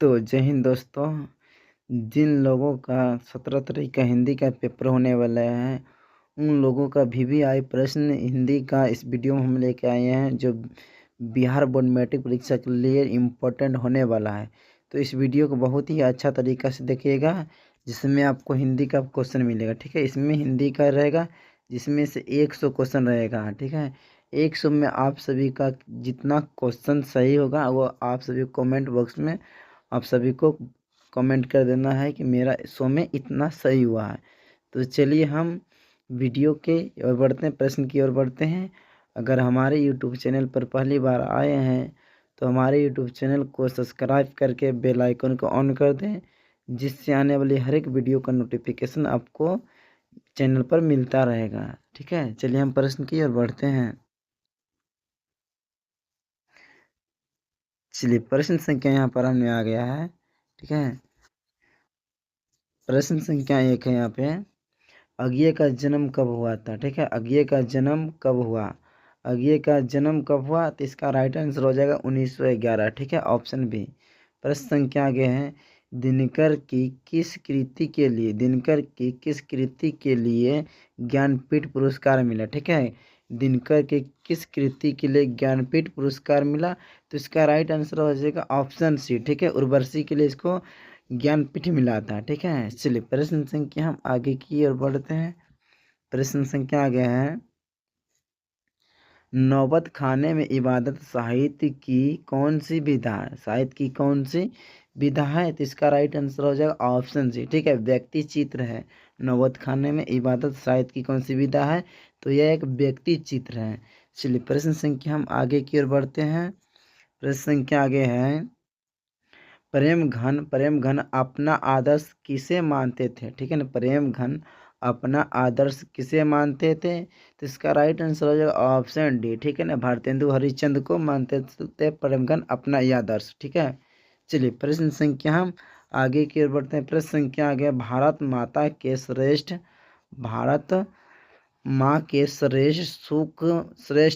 तो जय हिंद दोस्तों। जिन लोगों का 17 तारीख का हिंदी का पेपर होने वाला है, उन लोगों का वीवीआई प्रश्न हिंदी का इस वीडियो में हम लेके आए हैं, जो बिहार बोर्ड मैट्रिक परीक्षा के लिए इम्पोर्टेंट होने वाला है। तो इस वीडियो को बहुत ही अच्छा तरीका से देखिएगा, जिसमें आपको हिंदी का क्वेश्चन मिलेगा। ठीक है, इसमें हिंदी का रहेगा, जिसमें से 100 क्वेश्चन रहेगा। ठीक है, 100 में आप सभी का जितना क्वेश्चन सही होगा वो आप सभी कमेंट बॉक्स में आप सभी को कमेंट कर देना है कि मेरा 100 में इतना सही हुआ है। तो चलिए हम वीडियो के ओर बढ़ते हैं, प्रश्न की ओर बढ़ते हैं। अगर हमारे यूट्यूब चैनल पर पहली बार आए हैं तो हमारे यूट्यूब चैनल को सब्सक्राइब करके बेल आइकन को ऑन कर दें, जिससे आने वाली हर एक वीडियो का नोटिफिकेशन आपको चैनल पर मिलता रहेगा। ठीक है, चलिए हम प्रश्न की ओर बढ़ते हैं। चलिए, प्रश्न संख्या यहाँ पर हमने आ गया है। ठीक है, प्रश्न संख्या 1 है यहाँ पे। अज्ञे का जन्म कब हुआ था? ठीक है, अज्ञे का जन्म कब हुआ? अज्ञे का जन्म कब हुआ? तो इसका राइट आंसर हो जाएगा 1911। ठीक है, ऑप्शन बी। प्रश्न संख्या आगे है। दिनकर की किस कृति के लिए ज्ञानपीठ पुरस्कार मिला? ठीक है, दिनकर के किस कृति के लिए ज्ञानपीठ पुरस्कार मिला? तो इसका राइट आंसर हो जाएगा ऑप्शन सी। ठीक है, उर्वशी के लिए इसको ज्ञानपीठ मिला था। ठीक है, चलिए प्रश्न संख्या हम आगे की ओर बढ़ते हैं। प्रश्न संख्या आगे है। नौबत खाने में इबादत साहित्य की कौन सी विधा है? साहित्य की कौन सी विधा है? तो इसका राइट आंसर हो जाएगा ऑप्शन सी। ठीक है, व्यक्ति चित्र है। नौबत खाने में इबादत साहित्य की कौन सी विधा है? तो यह एक व्यक्ति चित्र है। चलिए प्रश्न संख्या हम आगे की ओर बढ़ते हैं। प्रश्न संख्या आगे है। प्रेम घन अपना आदर्श किसे मानते थे? ठीक है ना, प्रेम घन अपना आदर्श किसे मानते थे? तो इसका राइट आंसर हो जाएगा ऑप्शन डी। ठीक है ना, भारतेंदु हरिश्चंद्र को मानते थे प्रेम घन अपना यह आदर्श। ठीक है, चलिए प्रश्न संख्या हम आगे की ओर बढ़ते हैं। प्रश्न संख्या आगे। भारत माँ के श्रेष्ठ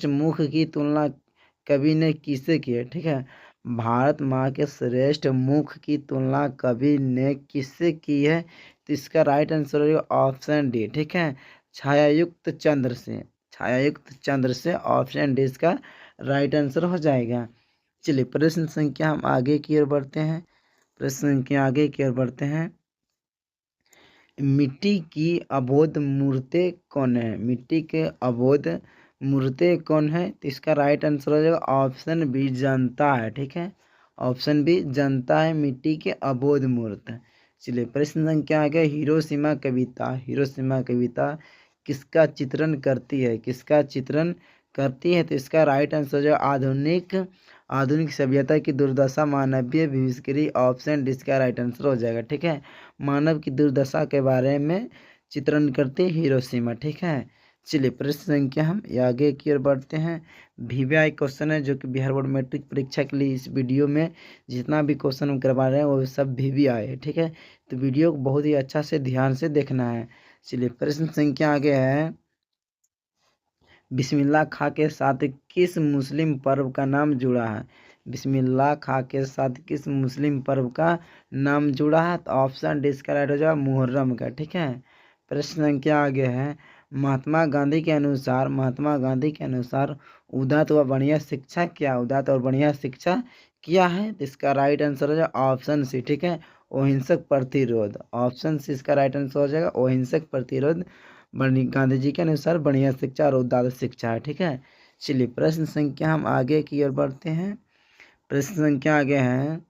मुख की तुलना कवि ने किससे की है? ठीक है, भारत माँ के श्रेष्ठ मुख की तुलना कवि ने किससे की है? तो इसका राइट आंसर होगा ऑप्शन डी। ठीक है, छायायुक्त चंद्र से ऑप्शन डी इसका राइट आंसर हो जाएगा। चलिए प्रश्न संख्या हम आगे की ओर बढ़ते हैं। प्रश्न संख्या आगे की ओर बढ़ते हैं। मिट्टी की अबोध मूर्तें कौन है? मिट्टी के अबोध मूर्तें कौन है? तो इसका राइट आंसर हो जाएगा ऑप्शन बी, जनता है। ठीक है, ऑप्शन बी, जनता है मिट्टी के अबोध मूर्त। चलिए प्रश्न संख्या आ गया। हिरोशिमा कविता किसका चित्रण करती है? तो इसका राइट आंसर हो जाएगा आधुनिक सभ्यता की दुर्दशा, मानवीय बहिष्कृति। ऑप्शन डी इसका राइट आंसर हो जाएगा। ठीक है, मानव की दुर्दशा के बारे में चित्रण करती हिरोशिमा। ठीक है, चलिए प्रश्न संख्या हम आगे की ओर बढ़ते हैं। वीवीआई क्वेश्चन है, जो कि बिहार बोर्ड मैट्रिक परीक्षा के लिए इस वीडियो में जितना भी क्वेश्चन हम करवा रहे हैं वो सब वीवीआई है। ठीक है, तो वीडियो को बहुत ही अच्छा से ध्यान से देखना है। चलिए प्रश्न संख्या आगे है। बिस्मिल्लाह खां के साथ किस मुस्लिम पर्व का नाम जुड़ा है? बिस्मिल्लाह खां के साथ किस मुस्लिम पर्व का नाम जुड़ा है? तो ऑप्शन डी इसका राइट हो जाएगा मुहर्रम का। ठीक है, प्रश्न संख्या आगे है। महात्मा गांधी के अनुसार उदात्त व बढ़िया शिक्षा क्या है? तो इसका राइट आंसर हो जाएगा ऑप्शन सी। ठीक है, अहिंसक प्रतिरोध। ऑप्शन सी इसका राइट आंसर हो जाएगा अहिंसक प्रतिरोध। गांधी जी के अनुसार बढ़िया शिक्षा और उदात्त शिक्षा है। ठीक है, चलिए प्रश्न संख्या हम आगे की ओर बढ़ते हैं। प्रश्न संख्या आगे है।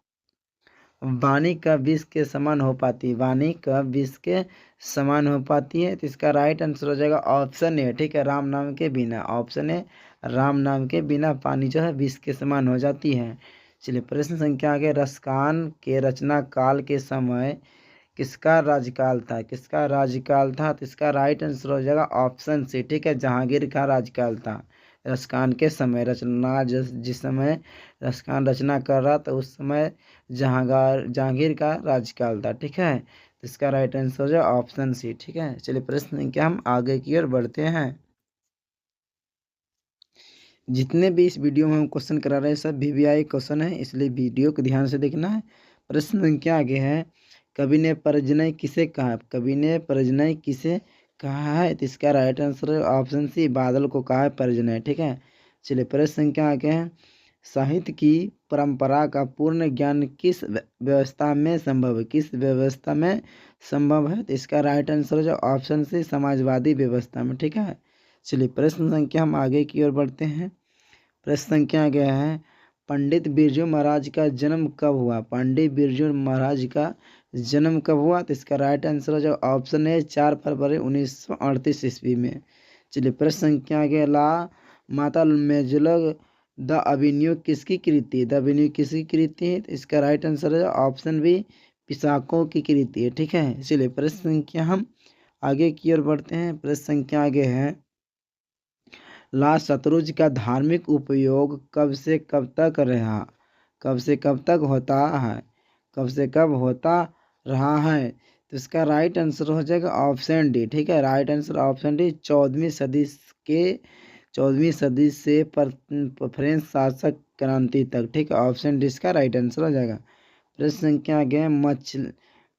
वाणी का विष के समान हो पाती है? वाणी का विष के समान हो पाती है? तो इसका राइट आंसर हो जाएगा ऑप्शन ए। ठीक है, राम नाम के बिना। ऑप्शन ए, राम नाम के बिना पानी जो है विष के समान हो जाती है। चलिए प्रश्न संख्या आगे। रसकान के रचना काल के समय किसका राज्यकाल था? तो इसका राइट आंसर हो जाएगा ऑप्शन सी। ठीक है, जहांगीर का राज्यकाल था। रसकान के समय जिस समय रसकान रचना कर रहा था उस समय जहांगीर का राज्यकाल था। ठीक है, तो इसका राइट आंसर हो जाएगा ऑप्शन सी। ठीक है, चलिए प्रश्न संख्या हम आगे की ओर बढ़ते हैं। जितने भी इस वीडियो में हम क्वेश्चन करा रहे हैं सब वीवीआई क्वेश्चन है, इसलिए वीडियो को ध्यान से देखना है। प्रश्न संख्या आगे है, कवि ने परजनय किसे कहा? कवि ने परजनय किसे कहा है? तो इसका राइट आंसर है ऑप्शन सी, बादल को कहा है परजनय। ठीक है, चलिए प्रश्न संख्या आगे है, साहित्य की परंपरा का पूर्ण ज्ञान किस व्यवस्था में संभव है? किस व्यवस्था में संभव है? तो इसका राइट आंसर है ऑप्शन सी, समाजवादी व्यवस्था में। ठीक है, चलिए प्रश्न संख्या हम आगे की ओर बढ़ते हैं। प्रश्न संख्या आगे है, पंडित बिरजू महाराज का जन्म कब हुआ? पंडित बिरजू महाराज का जन्म कब हुआ? तो इसका राइट आंसर है ऑप्शन है 4 फरवरी 1938 ईस्वी में। चलिए प्रश्न संख्या आगे, ला माता मेजुलग द अभिनय किसकी कृति है? द अभिनय किसकी कृति है? तो इसका राइट आंसर है ऑप्शन बी, पिसाको की कृति है। ठीक है, चलिए प्रश्न संख्या हम आगे की ओर बढ़ते हैं। प्रश्न संख्या आगे है, ला शतरुंज का धार्मिक उपयोग कब से कब तक रहा? कब से कब तक होता है? कब से कब होता रहा है? तो इसका राइट आंसर हो जाएगा ऑप्शन डी। ठीक है, राइट आंसर ऑप्शन डी, 14वीं सदी से फ्रेंच शासक क्रांति तक। ठीक है, ऑप्शन डी इसका राइट आंसर हो जाएगा। प्रश्न संख्या आगे है,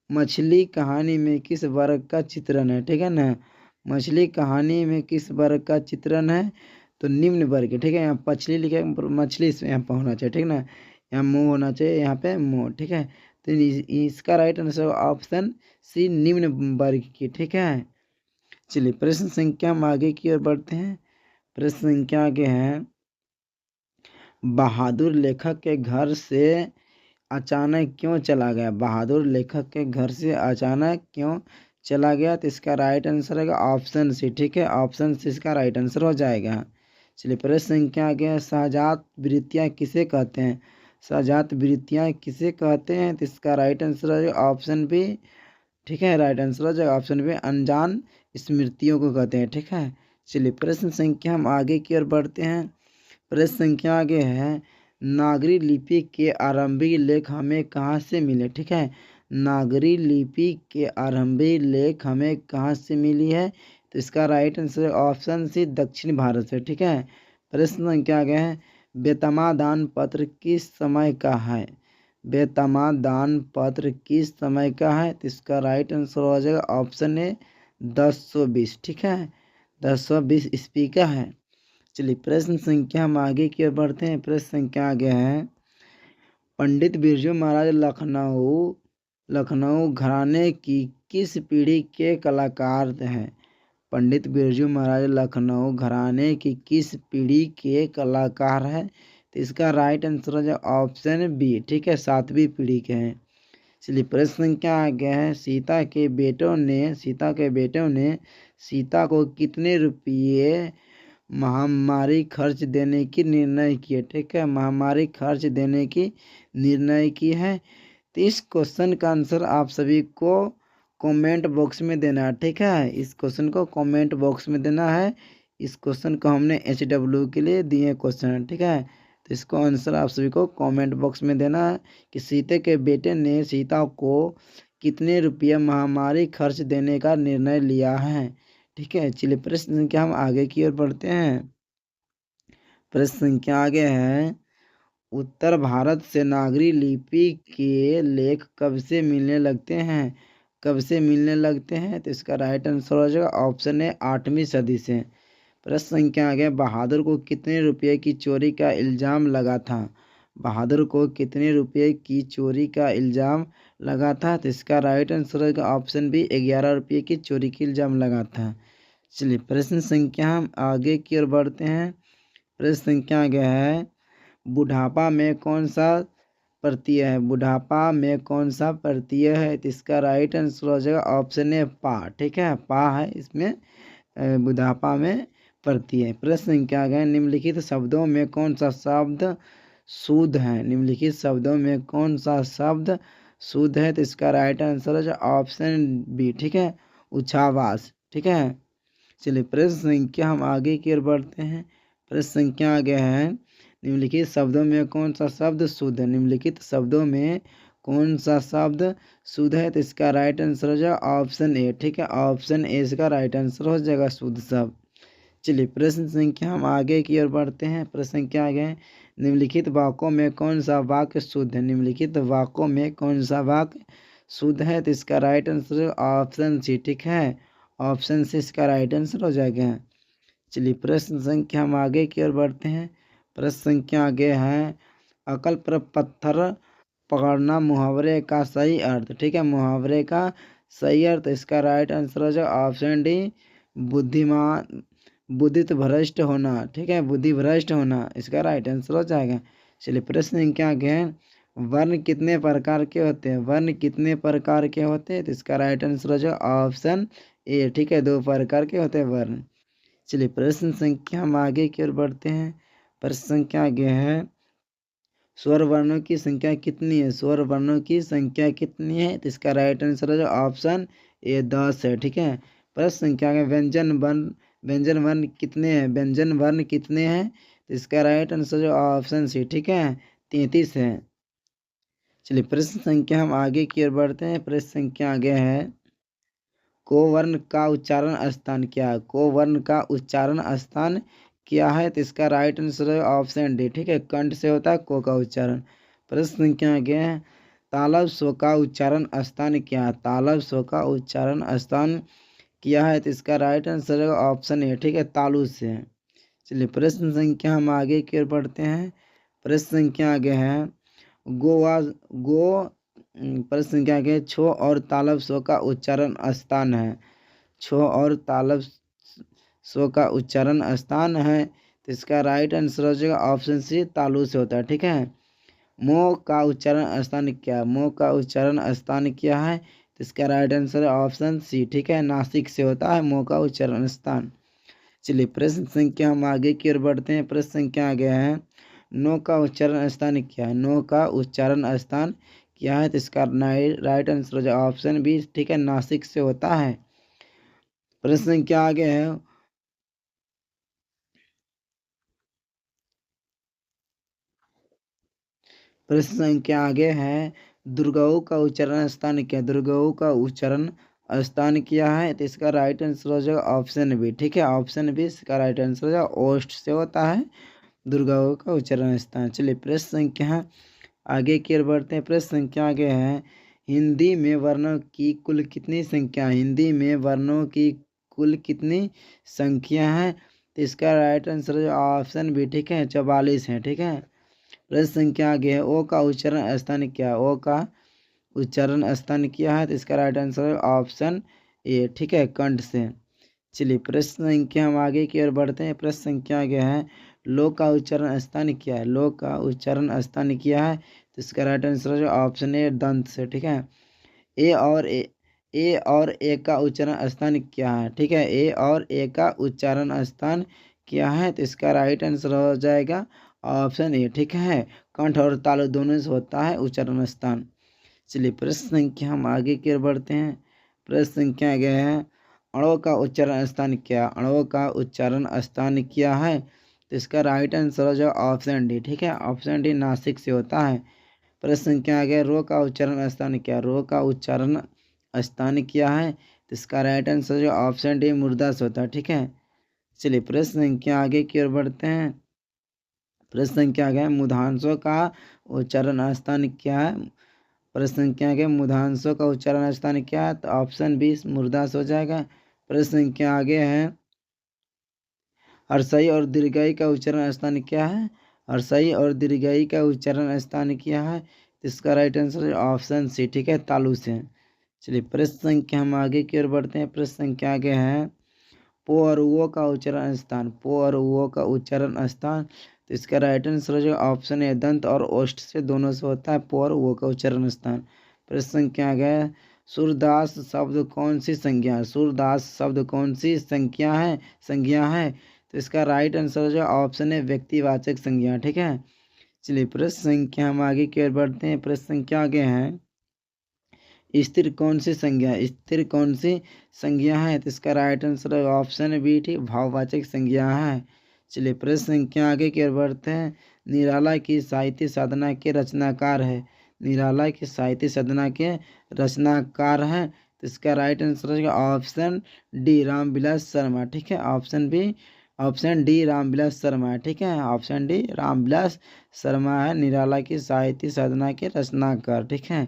मछली कहानी में किस वर्ग का चित्रण है? ठीक है ना, मछली कहानी में किस वर्ग का चित्रण है? तो निम्न वर्ग। ठीक है, यहाँ पछली लिखे, मछली यहाँ पर होना चाहिए। ठीक है ना, यहाँ मुंह होना चाहिए, यहाँ पे मुंह। ठीक है, तो इसका राइट आंसर ऑप्शन सी, निम्न वर्ग की। ठीक है, चलिए प्रश्न संख्या हम आगे की ओर बढ़ते हैं। प्रश्न संख्या आगे है, बहादुर लेखक के घर से अचानक क्यों चला गया? बहादुर लेखक के घर से अचानक क्यों चला गया? तो इसका राइट आंसर है ऑप्शन सी। ठीक है, ऑप्शन सी इसका राइट आंसर हो जाएगा। चलिए प्रश्न संख्या आगे है, सहजात वृत्तियाँ किसे कहते हैं? सहजात वृत्तियाँ किसे कहते हैं? तो इसका राइट आंसर है ऑप्शन बी। ठीक है, राइट आंसर हो जाएगा ऑप्शन बी, अनजान स्मृतियों को कहते हैं। ठीक है, चलिए प्रश्न संख्या हम आगे की ओर बढ़ते हैं। प्रश्न संख्या आगे है, नागरी लिपि के आरंभिक लेख हमें कहाँ से मिले? ठीक है, नागरी लिपि के आरंभिक लेख हमें कहाँ से मिली है? तो इसका राइट आंसर ऑप्शन सी, दक्षिण भारत से। ठीक है, प्रश्न संख्या आगे है, बेतमा दान पत्र किस समय का है? बेतमा दान पत्र किस समय का है? तो इसका राइट आंसर हो जाएगा ऑप्शन ए, 1020। ठीक है, 1020 ईस्वी का है। चलिए प्रश्न संख्या हम आगे की ओर बढ़ते हैं। प्रश्न संख्या आगे है, पंडित बिरजू महाराज लखनऊ घराने की किस पीढ़ी के कलाकार हैं? पंडित बिरजू महाराज लखनऊ घराने की किस पीढ़ी के कलाकार हैं? तो इसका राइट आंसर है ऑप्शन बी। ठीक है, 7वीं पीढ़ी के हैं। चलिए प्रश्न संख्या आगे है, सीता के बेटों ने सीता को कितने रुपये महामारी खर्च देने की निर्णय किए? ठीक है, महामारी खर्च देने की निर्णय की है। तो इस क्वेश्चन का आंसर आप सभी को कमेंट बॉक्स में देना है। ठीक है, इस क्वेश्चन को कमेंट बॉक्स में देना है। इस क्वेश्चन को हमने HW के लिए दिए क्वेश्चन। ठीक है, तो इसको आंसर आप सभी को कमेंट बॉक्स में देना है कि सीता के बेटे ने सीता को कितने रुपये महामारी खर्च देने का निर्णय लिया है। ठीक है, चलिए प्रश्न संख्या हम आगे की ओर बढ़ते हैं। प्रश्न संख्या आगे है, उत्तर भारत से नागरी लिपि के लेख कब से मिलने लगते हैं? कब से मिलने लगते हैं? तो इसका राइट आंसर हो जाएगा ऑप्शन है 8वीं सदी से। प्रश्न संख्या आगे, बहादुर को कितने रुपये की चोरी का इल्ज़ाम लगा था? बहादुर को कितने रुपये की चोरी का इल्ज़ाम लगा था? तो इसका राइट आंसर होगा ऑप्शन बी, 11 रुपये की चोरी की इल्ज़ाम लगा था। चलिए प्रश्न संख्या हम आगे की ओर बढ़ते हैं। प्रश्न संख्या आगे है, बुढ़ापा में कौन सा प्रत्यय है? बुढ़ापा में कौन सा प्रत्यय है? तो इसका राइट आंसर हो जाएगा ऑप्शन ए, पा। ठीक है, पा है इसमें बुढ़ापा में प्रत्यय। प्रश्न संख्या आगे, निम्नलिखित शब्दों में कौन सा शब्द शुद्ध है? निम्नलिखित शब्दों में कौन सा शब्द शुद्ध है? तो इसका राइट आंसर है ऑप्शन बी। ठीक है, उच्छावास। ठीक है, चलिए प्रश्न संख्या हम आगे की ओर बढ़ते हैं। प्रश्न संख्या आगे है, निम्नलिखित शब्दों में कौन सा शब्द शुद्ध है? निम्नलिखित शब्दों में कौन सा शब्द शुद्ध है? तो इसका राइट आंसर हो जाएगा ऑप्शन ए। ठीक है, ऑप्शन ए इसका राइट आंसर हो जाएगा शुद्ध शब्द। चलिए प्रश्न संख्या हम आगे की ओर बढ़ते हैं। प्रश्न संख्या आगे है, निम्नलिखित वाक्यों में कौन सा वाक्य शुद्ध है? निम्नलिखित वाक्यों में कौन सा वाक्य शुद्ध है? तो इसका राइट आंसर ऑप्शन सी, ठीक है, ऑप्शन सी इसका राइट आंसर हो जाएगा। चलिए प्रश्न संख्या हम आगे की ओर बढ़ते हैं। प्रश्न संख्या आगे है, अकल पर पत्थर पकड़ना मुहावरे का सही अर्थ, ठीक है, मुहावरे का सही अर्थ इसका राइट आंसर हो जाएगा ऑप्शन डी, बुद्धिमान बुद्धित भ्रष्ट होना, ठीक है, बुद्धि भ्रष्ट होना इसका राइट आंसर हो जाएगा। चलिए प्रश्न संख्या आगे है, वर्ण कितने प्रकार के होते हैं? वर्ण कितने प्रकार के होते हैं? तो इसका राइट आंसर हो जाएगा ऑप्शन ए, ठीक है, 2 प्रकार के होते हैं वर्ण। चलिए प्रश्न संख्या हम आगे की ओर बढ़ते हैं। प्रश्न संख्या आगे है, स्वर वर्णों की संख्या कितनी है? स्वर वर्णों की संख्या कितनी है? तो इसका राइट आंसर है जो ऑप्शन ए 10 है, ठीक है। प्रश्न संख्या आगे, व्यंजन वर्ण कितने हैं? व्यंजन वर्ण कितने हैं? तो इसका राइट आंसर जो ऑप्शन सी, ठीक है, 33 है। चलिए प्रश्न संख्या हम आगे की ओर बढ़ते हैं। प्रश्न संख्या आगे है, को वर्ण का उच्चारण स्थान क्या है? को वर्ण का उच्चारण स्थान क्या है? तो इसका राइट आंसर है ऑप्शन डी, ठीक है, कंठ से होता है को का उच्चारण। प्रश्न संख्या आगे है, तालव स्व का उच्चारण स्थान क्या है? तालव स्व का उच्चारण स्थान क्या है? तो इसका राइट आंसर है ऑप्शन ए, ठीक है, तालु से। चलिए प्रश्न संख्या हम आगे की ओर बढ़ते हैं। प्रश्न संख्या आगे है, गोवा गो प्रश्न संख्या आगे, छो और तालव स्व का उच्चारण स्थान है। छो और तालव स्व का उच्चारण स्थान है, तो इसका राइट आंसर हो जाएगा ऑप्शन सी, तालु से होता है, ठीक है। मो का उच्चारण स्थान क्या है? मो का उच्चारण स्थान क्या है? तो इसका राइट आंसर है ऑप्शन सी, ठीक है, नासिक से होता है मो का उच्चारण स्थान। चलिए प्रश्न संख्या हम आगे की ओर बढ़ते हैं। प्रश्न संख्या आगे है, नो का उच्चारण स्थान क्या है? नो का उच्चारण स्थान क्या है? तो इसका राइट आंसर हो जाएगा ऑप्शन बी, ठीक है, नासिक से होता है। प्रश्न संख्या आगे है, प्रश्न संख्या आगे है, दुर्गाऊ का उच्चारण स्थान क्या है? दुर्गाऊ का उच्चारण स्थान क्या है? तो इसका राइट आंसर हो जाएगा ऑप्शन बी, ठीक है, ऑप्शन बी इसका राइट आंसर हो जाएगा, ओष्ठ से होता है दुर्गाऊ का उच्चारण स्थान। चलिए प्रश्न संख्या आगे की ओर बढ़ते हैं। प्रश्न संख्या आगे है, हिंदी में वर्णों की कुल कितनी संख्या है? हिंदी में वर्णों की कुल कितनी संख्या है? तो इसका राइट आंसर है ऑप्शन बी, ठीक है, 44 है, ठीक है। प्रश्न संख्या आगे है, ओ का उच्चारण स्थान क्या है? ओ का उच्चारण स्थान क्या है? तो इसका राइट आंसर है ऑप्शन ए, ठीक है, कंठ से। चलिए प्रश्न संख्या हम आगे की ओर बढ़ते हैं। प्रश्न संख्या आगे है, लो का उच्चारण स्थान क्या है? लो का उच्चारण स्थान क्या है? तो इसका राइट आंसर है ऑप्शन ए, दंत से, ठीक है। ए और ए का उच्चारण स्थान क्या है? ठीक है, ए और ए का उच्चारण स्थान क्या है? तो इसका राइट आंसर हो जाएगा ऑप्शन ए, ठीक है, कंठ और तालु दोनों से होता है उच्चारण स्थान। चलिए प्रश्न संख्या हम आगे की ओर बढ़ते हैं। प्रश्न संख्या आगे है, अणु का उच्चारण स्थान क्या? अणु का उच्चारण स्थान क्या है? तो इसका राइट आंसर हो जाए ऑप्शन डी, ठीक है, ऑप्शन डी नासिक से होता है। प्रश्न संख्या आगे, रो का उच्चारण स्थान क्या? रो का उच्चारण स्थान क्या है? तो इसका राइट आंसर जो ऑप्शन डी मुर्दा से होता है, ठीक है। चलिए प्रश्न संख्या आगे की ओर बढ़ते हैं। प्रश्न संख्या आगे, मूर्धांशों का उच्चारण स्थान क्या है? प्रश्न संख्या आगे, मूर्धांशों का उच्चारण स्थान क्या है? तो ऑप्शन बी मुर्दा से हो जाएगा। प्रश्न संख्या आगे है, हर्षई और दीर्घई का उच्चारण स्थान क्या है? हर्षई और दीर्घई का उच्चारण स्थान क्या है? तो इसका राइट आंसर है ऑप्शन सी, ठीक है, तालु से। चलिए प्रश्न संख्या हम आगे की ओर बढ़ते हैं। प्रश्न संख्या आगे है, पो और वो का उच्चारण स्थान। पो और वो का उच्चारण स्थान, तो इसका राइट आंसर जो ऑप्शन है, दंत और ओष्ठ से दोनों से होता है पो और वो का उच्चारण स्थान। प्रश्न संख्या आगे है, सूरदास शब्द कौन सी संज्ञा है? सूरदास शब्द कौन सी संज्ञा है? तो इसका राइट आंसर जो ऑप्शन है, व्यक्तिवाचक संज्ञा, ठीक है। चलिए प्रश्न संख्या हम आगे की ओर बढ़ते हैं। प्रश्न संख्या आगे है, स्थिर कौन सी संज्ञा है? स्थिर कौन सी संज्ञा है? तो इसका राइट आंसर है ऑप्शन बी, ठीक, भाववाचक संज्ञा है। चलिए प्रश्न संख्या आगे की ओर बढ़ते हैं। निराला की साहित्य साधना के रचनाकार है। निराला की साहित्य साधना के रचनाकार है, तो इसका राइट आंसर है ऑप्शन डी, रामविलास शर्मा, ठीक है, option B option D Ramvilas Sharma है। ठीक है, ऑप्शन डी रामविलास शर्मा है निराला की साहित्य साधना के रचनाकार। ठीक है,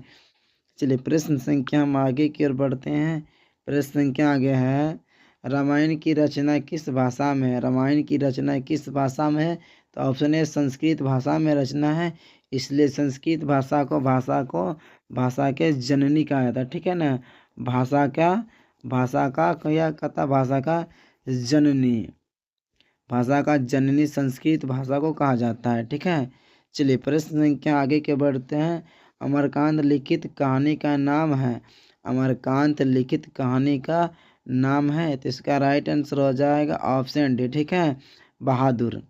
चलिए प्रश्न संख्या हम आगे की ओर बढ़ते हैं। प्रश्न संख्या आगे है, रामायण की रचना किस भाषा में है? रामायण की रचना किस भाषा में है? तो ऑप्शन ए संस्कृत भाषा में रचना है, इसलिए संस्कृत भाषा के जननी कहा जाता है। ठीक है ना, भाषा का क्या कहता, भाषा का जननी संस्कृत भाषा को कहा जाता है। ठीक है, चलिए प्रश्न संख्या आगे के बढ़ते हैं। अमरकांत लिखित कहानी का नाम है, अमरकांत लिखित कहानी का नाम है, तो इसका राइट आंसर हो जाएगा ऑप्शन डी। ठीक है, बहादुर।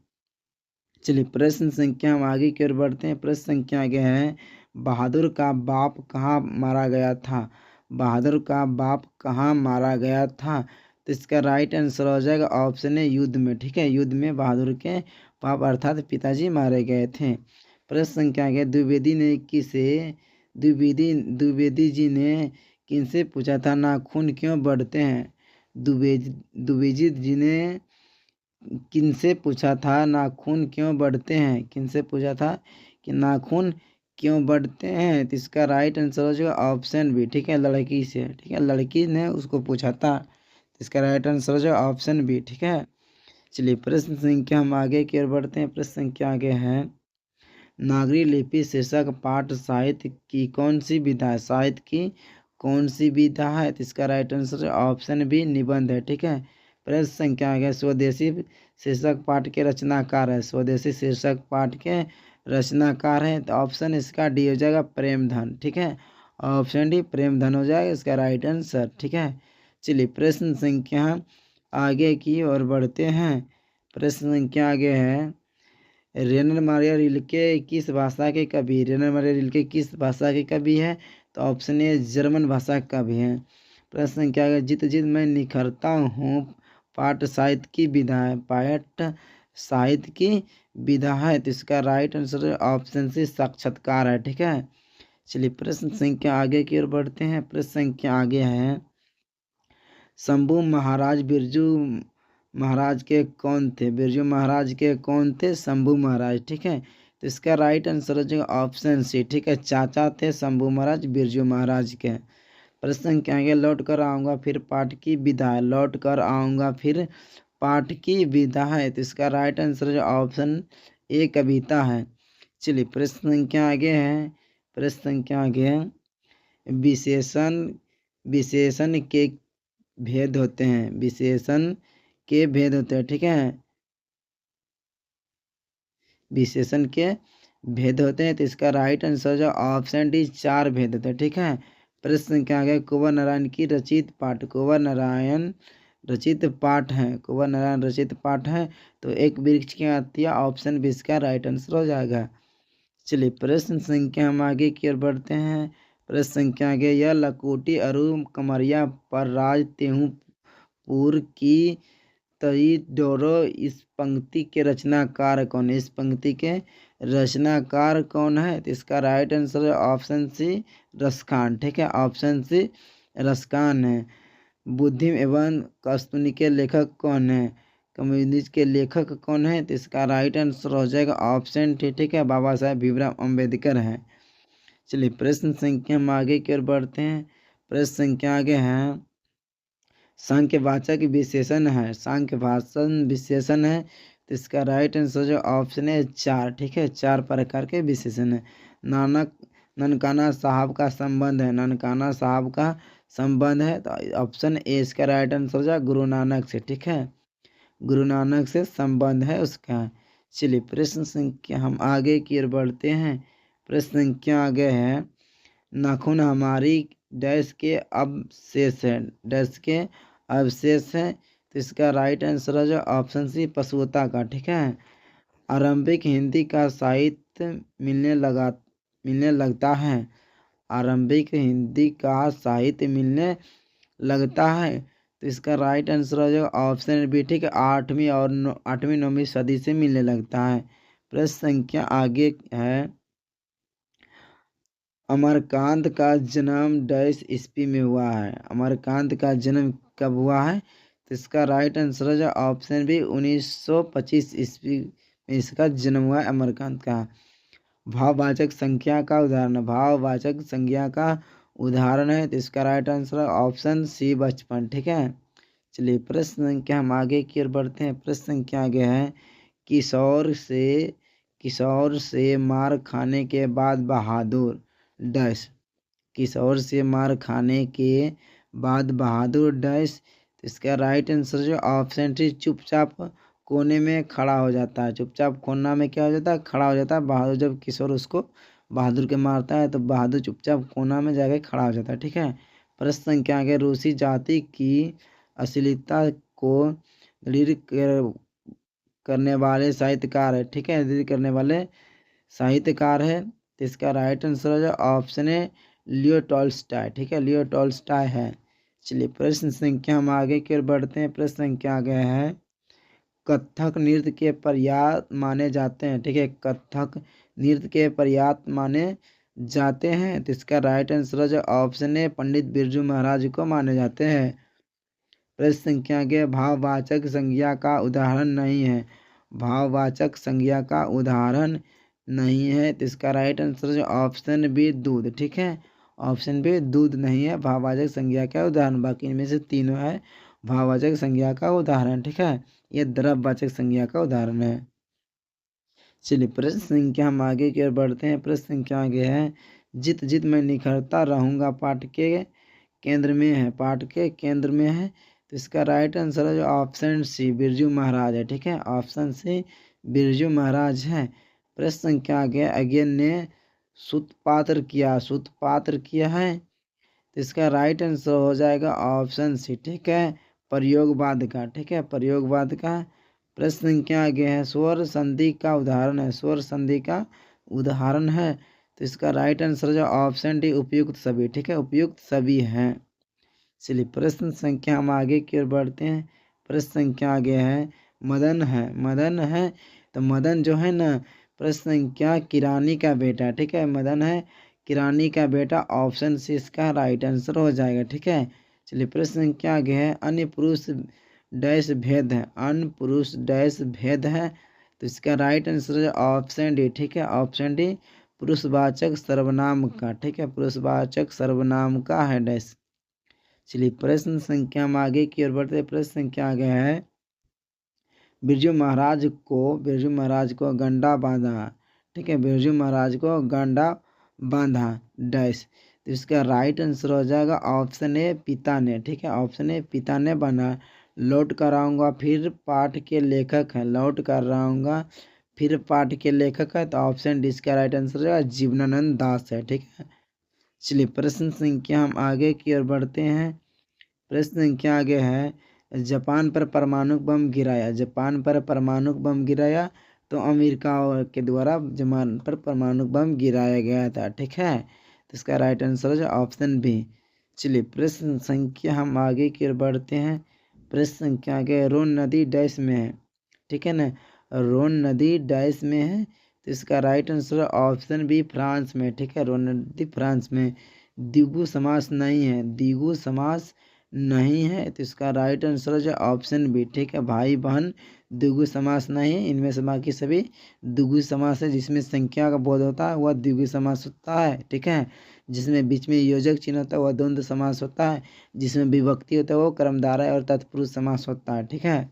चलिए प्रश्न संख्या हम आगे की ओर बढ़ते हैं। प्रश्न संख्या आगे है, बहादुर का बाप कहाँ मारा गया था? बहादुर का बाप कहाँ मारा गया था? तो इसका राइट आंसर हो जाएगा ऑप्शन है युद्ध में। ठीक है, युद्ध में बहादुर के बाप अर्थात पिताजी मारे गए थे। प्रश्न संख्या आगे, द्विवेदी जी ने किनसे पूछा था नाखून क्यों बढ़ते हैं? द्विवेदी जी ने किनसे पूछा था नाखून क्यों बढ़ते हैं? किनसे पूछा था कि नाखून क्यों बढ़ते हैं? तो इसका राइट आंसर हो जाएगा ऑप्शन बी। ठीक है, लड़की से। ठीक है, लड़की ने उसको पूछा था, तो इसका राइट आंसर हो जाएगा ऑप्शन बी। ठीक है, चलिए प्रश्न संख्या हम आगे की ओर बढ़ते हैं। प्रश्न संख्या आगे है, नागरी लिपि शीर्षक पाठ साहित्य की कौन सी विधा है? साहित्य की कौन सी विधा है? तो इसका राइट आंसर ऑप्शन बी निबंध है। ठीक है, प्रश्न संख्या आगे, स्वदेशी शीर्षक पाठ के रचनाकार है, स्वदेशी शीर्षक पाठ के रचनाकार है, तो ऑप्शन इसका डी हो जाएगा प्रेमधन। ठीक है, ऑप्शन डी प्रेमधन हो जाएगा इसका राइट आंसर। ठीक है, चलिए प्रश्न संख्या आगे की ओर बढ़ते हैं। प्रश्न संख्या आगे है, रेनर मारिया रिल्के किस भाषा के कवि? रेनर मारिया रिल्के किस भाषा के कवि है? तो ऑप्शन ए जर्मन भाषा का कवि है। प्रश्न संख्या आगे, जित जित मैं निखरता हूँ पाठ साहित्य की विधा है, पाठ साहित्य की विधा है, तो इसका राइट आंसर ऑप्शन सी साक्षात्कार है। ठीक है, चलिए प्रश्न संख्या आगे की ओर बढ़ते हैं। प्रश्न संख्या आगे है, शंभू महाराज बिरजू महाराज के कौन थे? बिरजू महाराज के कौन थे? शंभू महाराज। ठीक है, तो इसका राइट आंसर हो जाएगा ऑप्शन सी। ठीक है, चाचा थे शंभू महाराज बिरजू महाराज के। प्रश्न क्या आगे, लौट कर आऊँगा फिर पाठ की विधा है, लौट कर आऊँगा फिर पाठ की विधा है, तो इसका राइट आंसर जो ऑप्शन ए कविता है। चलिए प्रश्न संख्या आगे है। प्रश्न संख्या आगे है, विशेषण विशेषण के भेद होते हैं, विशेषण के भेद होते हैं। ठीक है, विशेषण के भेद होते हैं, तो इसका राइट आंसर जो ऑप्शन डी चार भेद होते हैं। ठीक है, प्रश्न संख्या आगे, कुंवर नारायण की रचित पाठ, कुंवर नारायण रचित पाठ है, कुंवर नारायण रचित पाठ है, तो एक वृक्ष की हत्या ऑप्शन बी इसका राइट आंसर हो जाएगा। चलिए प्रश्न संख्या हम आगे की ओर बढ़ते हैं। प्रश्न संख्या आगे, यह लकोटी अरु कमरिया पर राज तेहूपुर की तई डोरो, इस पंक्ति के रचनाकार कौन है? इस पंक्ति के रचनाकार कौन है? तो इसका राइट आंसर है ऑप्शन सी रसखान। ठीक है, ऑप्शन सी रसखान है। बुद्धि एवं कस्तूरी के लेखक कौन है? कम्युनिस्ट के लेखक कौन है? तो इसका राइट आंसर हो जाएगा ऑप्शन टी। ठीक है, बाबा साहेब भीमराव अम्बेडकर है। चलिए प्रश्न संख्या हम आगे की ओर बढ़ते हैं। प्रश्न संख्या आगे है, सांख्यवाचक विशेषण है, सांख्यवाचन विशेषण है, तो इसका राइट आंसर जो ऑप्शन है चार। ठीक है, चार प्रकार के विशेषण है। ननकाना साहब का संबंध है, ननकाना साहब का संबंध है, तो ऑप्शन ए इसका राइट आंसर हो जाए गुरु नानक से। ठीक है, गुरु नानक से संबंध है उसका। चलिए प्रश्न संख्या हम आगे की ओर बढ़ते हैं। प्रश्न संख्या आगे है, नाखून हमारी डैश के अवशेष है, डैश के अवशेष है, तो इसका राइट आंसर है जो ऑप्शन सी पशुता का। ठीक है, आरंभिक हिंदी का साहित्य मिलने लगता है, आरंभिक हिंदी का साहित्य मिलने लगता है, तो इसका राइट आंसर हो जाएगा ऑप्शन बी। ठीक है, 8वीं 9वीं सदी से मिलने लगता है। प्रश्न संख्या आगे है, अमरकांत का जन्म डैश ईस्वी में हुआ है, अमरकांत का जन्म कब हुआ है? तो इसका राइट आंसर है जो ऑप्शन बी 1925 ईस्वी में इसका जन्म हुआ अमरकांत का। भाववाचक संख्या का उदाहरण, भाववाचक संज्ञा का उदाहरण है तो इसका राइट आंसर है ऑप्शन सी 55। ठीक है, चलिए प्रश्न संख्या हम आगे की ओर बढ़ते हैं। प्रश्न संख्या आगे है किशोर से मार खाने के बाद बहादुर डैश। किशोर से मार खाने के बाद बहादुर डैश। तो इसका राइट आंसर जो ऑप्शन सी चुपचाप कोने में खड़ा हो जाता है। चुपचाप कोना में क्या हो जाता है, खड़ा हो जाता है। बहादुर जब किशोर उसको बहादुर के मारता है तो बहादुर चुपचाप कोना में जाके खड़ा हो जाता है। ठीक है, प्रश्न संख्या आगे रूसी जाति की अश्लीलता को दृढ़ करने वाले साहित्यकार है। ठीक है, दृढ़ करने वाले साहित्यकार है तो इसका राइट आंसर है ऑप्शन है लियो टॉल्स्टॉय। ठीक है, लियो टॉल्स्टॉय है। चलिए प्रश्न संख्या हम आगे की ओर बढ़ते हैं। प्रश्न संख्या आगे है कथक नृत्य के पर्याप्त माने जाते हैं। ठीक है, कथक नृत्य के पर्याप्त माने जाते हैं तो इसका राइट आंसर है जो ऑप्शन है पंडित बिरजू महाराज को माने जाते हैं। प्रश्न संख्या के भाववाचक संज्ञा का उदाहरण नहीं है। भाववाचक संज्ञा का उदाहरण नहीं है तो इसका राइट आंसर जो ऑप्शन बी दूध। ठीक है, ऑप्शन बी दूध नहीं है भाववाचक संज्ञा का उदाहरण। बाकी इनमें से तीनों है भाववाचक संज्ञा का उदाहरण। ठीक है, यह द्रव्यवाचक संज्ञा का उदाहरण है। चलिए प्रश्न संख्या हम आगे की ओर बढ़ते हैं। प्रश्न संख्या आगे है जित जित मैं निखरता रहूँगा पाठ के केंद्र में है। पाठ के केंद्र में है तो इसका राइट आंसर है जो ऑप्शन सी बिरजू महाराज है। ठीक है, ऑप्शन सी बिरजू महाराज है। प्रश्न संख्या आगे अज्ञन ने सूत्रपात्र किया है तो इसका राइट आंसर हो जाएगा ऑप्शन सी। ठीक है, प्रयोगवाद का। ठीक है, प्रयोगवाद का। प्रश्न संख्या आगे है स्वर संधि का उदाहरण है। स्वर संधि का उदाहरण है तो इसका राइट आंसर जो ऑप्शन डी उपयुक्त सभी। ठीक है, उपयुक्त सभी हैं। चलिए प्रश्न संख्या हम आगे की ओर बढ़ते हैं। प्रश्न संख्या आगे है मदन है तो मदन जो है ना प्रश्न संख्या किरानी का बेटा। ठीक है, मदन है किरानी का बेटा, ऑप्शन सी इसका राइट आंसर हो जाएगा। ठीक है, चलिए प्रश्न संख्या आगे है अन्य पुरुष डैश भेद है। अन्य पुरुष डैश भेद है तो इसका राइट आंसर है ऑप्शन डी। ठीक है, ऑप्शन डी पुरुषवाचक सर्वनाम का। ठीक है, पुरुषवाचक सर्वनाम का है डैश। चलिए प्रश्न संख्या हम आगे की ओर बढ़ते। प्रश्न संख्या आगे है बिरजू महाराज को गंडा बांधा। ठीक है, बिरजू महाराज को गंडा बांधा डैश। तो इसका राइट आंसर हो जाएगा ऑप्शन ए पिता ने। ठीक है, ऑप्शन ए पिता ने बांधा। लौट कर आऊँगा फिर पाठ के लेखक हैं। लौट कर आऊँगा फिर पाठ के लेखक है तो ऑप्शन डी इसका राइट आंसर है जीवनानंद दास है। ठीक है, चलिए प्रश्न संख्या हम आगे की ओर बढ़ते हैं। प्रश्न संख्या आगे है जापान पर परमाणु बम गिराया। जापान पर परमाणु बम गिराया तो अमेरिका के द्वारा जापान पर परमाणु बम गिराया गया था। ठीक है, तो इसका राइट आंसर है ऑप्शन बी। चलिए प्रश्न संख्या हम आगे की ओर बढ़ते हैं। प्रश्न संख्या आगे रोन नदी डैश में है। ठीक है ना, रोन नदी डैश में है तो इसका right answer option B France में। ठीक है, रोन नदी फ्रांस में। द्विगु समास नहीं है। द्विगु समास नहीं है तो इसका राइट आंसर है ऑप्शन बी। ठीक है, भाई बहन द्विगु समास नहीं है। इनमें से बाकी सभी द्विगु समास है। जिसमें संख्या का बोध होता है वह द्विगु समास होता है। ठीक है, जिसमें बीच में योजक चिन्ह होता है वह द्वंद्व समास होता है। जिसमें विभक्ति होता है वो कर्मधारय और तत्पुरुष समास होता है। ठीक है,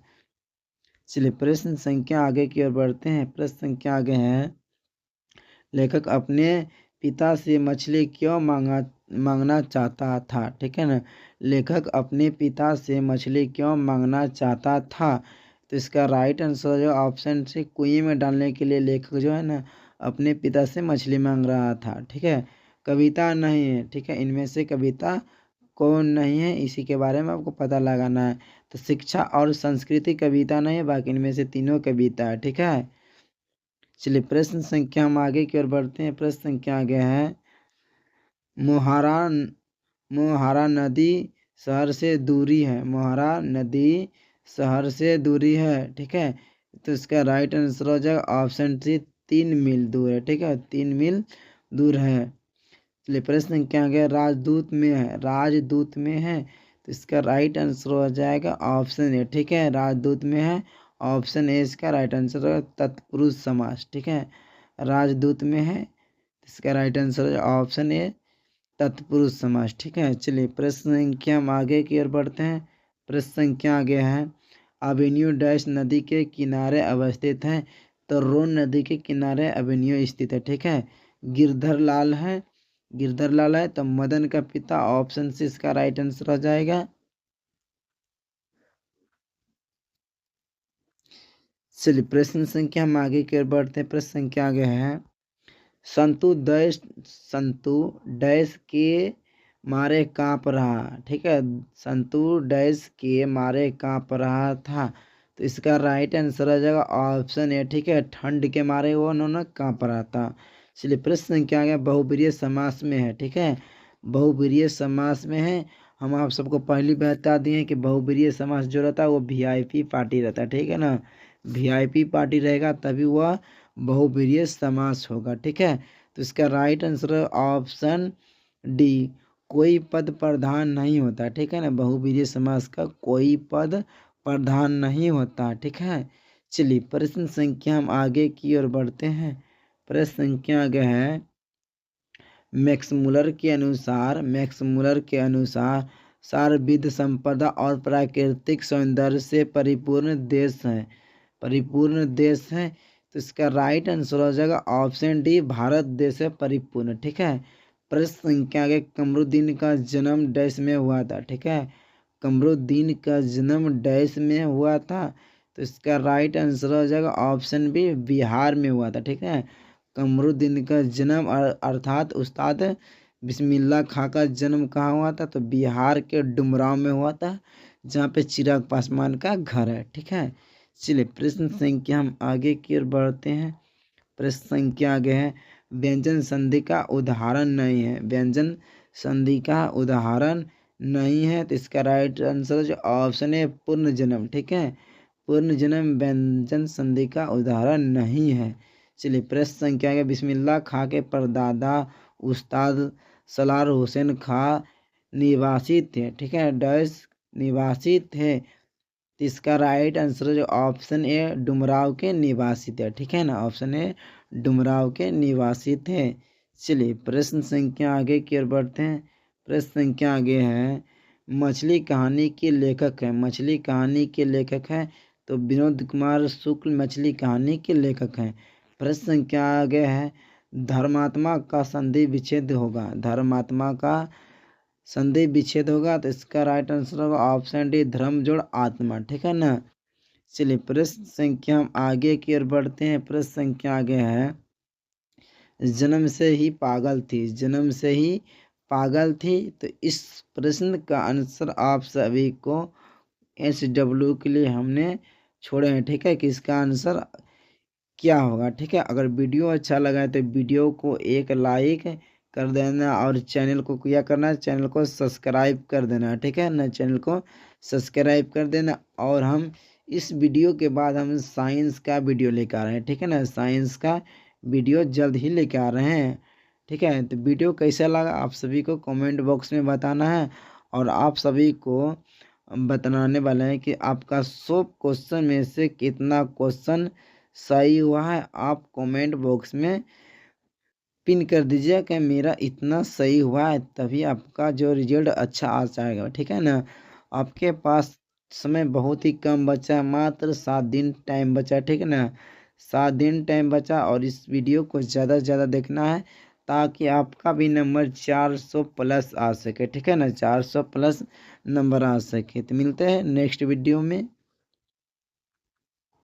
चलिए प्रश्न संख्या आगे की ओर बढ़ते हैं। प्रश्न संख्या आगे है लेखक अपने पिता से मछली क्यों मांगना चाहता था। ठीक है ना, लेखक अपने पिता से मछली क्यों मांगना चाहता था तो इसका राइट आंसर जो ऑप्शन से कुएं में डालने के लिए लेखक जो है ना अपने पिता से मछली मांग रहा था। ठीक है, कविता नहीं है। ठीक है, इनमें से कविता कौन नहीं है इसी के बारे में आपको पता लगाना है। तो शिक्षा और संस्कृति कविता नहीं है, बाकी इनमें से तीनों कविता है। ठीक है, चलिए प्रश्न संख्या हम आगे की ओर बढ़ते हैं। प्रश्न संख्या आगे है मोहारा मोहारा नदी शहर से दूरी है। मोहारा नदी शहर से दूरी है। ठीक है, तो इसका राइट आंसर हो जाएगा ऑप्शन सी 3 मील दूर है। ठीक है, 3 मील दूर है। चलिए प्रश्न संख्या आगे राजदूत में है। राजदूत में है तो इसका राइट आंसर हो जाएगा ऑप्शन ए। ठीक है, राजदूत में है, ऑप्शन ए इसका राइट आंसर है तत्पुरुष समास। ठीक है, राजदूत में है, इसका राइट आंसर है ऑप्शन ए तत्पुरुष समास। ठीक है, चलिए प्रश्न संख्या हम आगे की ओर बढ़ते हैं। प्रश्न संख्या आगे है, एवेन्यू डैश नदी के किनारे अवस्थित है। तो रोन नदी के किनारे एवेन्यू स्थित है। ठीक है, गिरधर लाल है, गिरधर लाल है तो मदन का पिता, ऑप्शन सी इसका राइट आंसर हो जाएगा। चलिए प्रश्न संख्या हम आगे की ओर बढ़ते हैं। प्रश्न संख्या आगे है, संतु डैश के मारे कांप रहा। ठीक है, संतु डैश के मारे कांप रहा था। तो इसका राइट आंसर आ जाएगा ऑप्शन ए। ठीक है, ठंड के मारे वो उन्होंने कांप रहा था। चलिए प्रश्न संख्या आगे बहुब्रीहि समास में है। ठीक है, बहुब्रीहि समास में है। हम आप सबको पहले बता दिए कि बहुब्रीहि समास जो रहता है वो वीआईपी पार्टी रहता है। ठीक है ना, वीआईपी पार्टी रहेगा तभी वह बहुब्रीहि समास होगा। ठीक है, तो इसका राइट आंसर है ऑप्शन डी, कोई पद प्रधान नहीं होता। ठीक है ना, बहुब्रीहि समास का कोई पद प्रधान नहीं होता। ठीक है, चलिए प्रश्न संख्या हम आगे की ओर बढ़ते हैं। प्रश्न संख्या आगे है, मैक्समुलर के अनुसार सार्वविध संपदा और प्राकृतिक सौंदर्य से परिपूर्ण देश है। तो इसका राइट आंसर हो जाएगा ऑप्शन डी, भारत देश है परिपूर्ण। ठीक है, प्रश्न संख्या आगे, कमरुद्दीन का जन्म डैश में हुआ था। ठीक है, कमरुद्दीन का जन्म डैश में हुआ था। तो इसका राइट आंसर हो जाएगा ऑप्शन बी, बिहार में हुआ था। ठीक है, कमरुद्दीन का जन्म अर्थात उस्ताद बिस्मिल्लाह खां का जन्म कहाँ हुआ था? तो बिहार के डुमरांव में हुआ था, जहाँ पे चिराग पासवान का घर है। ठीक है, चलिए प्रश्न संख्या हम आगे की ओर बढ़ते हैं। प्रश्न संख्या आगे है, व्यंजन संधि का उदाहरण नहीं है। व्यंजन संधि का उदाहरण नहीं है, तो इसका राइट आंसर जो ऑप्शन है पूर्ण जन्म। ठीक है, पूर्ण जन्म व्यंजन संधि का उदाहरण नहीं है। चलिए प्रश्न संख्या आगे, बिस्मिल्लाह खां के परदादा उस्ताद सलार हुसैन खां निवासी थे। ठीक है, डैश निवासी थे। तो इसका राइट आंसर जो ऑप्शन ए डुमराव के निवासी थे। ठीक है ना, ऑप्शन ए डुमराव के निवासी थे। चलिए प्रश्न संख्या आगे की ओर बढ़ते हैं। प्रश्न संख्या आगे है, मछली कहानी के लेखक है। मछली कहानी के लेखक है तो विनोद कुमार शुक्ल मछली कहानी के लेखक हैं। प्रश्न संख्या आगे है, धर्मात्मा का संधि विच्छेद होगा। धर्मात्मा का संधि विच्छेद होगा, तो इसका राइट आंसर होगा ऑप्शन डी, धर्म जोड़ आत्मा। ठीक है ना, चलिए प्रश्न संख्या हम आगे की ओर बढ़ते हैं। प्रश्न संख्या आगे है, जन्म से ही पागल थी। जन्म से ही पागल थी। तो इस प्रश्न का आंसर आप सभी को SW के लिए हमने छोड़े हैं। ठीक है, कि इसका आंसर क्या होगा। ठीक है, अगर वीडियो अच्छा लगा है तो वीडियो को एक लाइक कर देना और चैनल को क्या करना है, चैनल को सब्सक्राइब कर देना। ठीक है ना, चैनल को सब्सक्राइब कर देना। और हम इस वीडियो के बाद हम साइंस का वीडियो लेकर आ रहे हैं। ठीक है ना, साइंस का वीडियो जल्द ही लेकर आ रहे हैं। ठीक है, तो वीडियो कैसा लगा आप सभी को कमेंट बॉक्स में बताना है। और आप सभी को बताने वाले हैं कि आपका 100 क्वेश्चन में से कितना क्वेश्चन सही हुआ है। आप कमेंट बॉक्स में पिन कर दीजिए कि मेरा इतना सही हुआ है, तभी आपका जो रिजल्ट अच्छा आ जाएगा। ठीक है ना, आपके पास समय बहुत ही कम बचा है, मात्र 7 दिन टाइम बचा। ठीक है ना, 7 दिन टाइम बचा और इस वीडियो को ज़्यादा से ज़्यादा देखना है ताकि आपका भी नंबर 400 प्लस आ सके। ठीक है ना, 400 प्लस नंबर आ सके। तो मिलते हैं नेक्स्ट वीडियो में।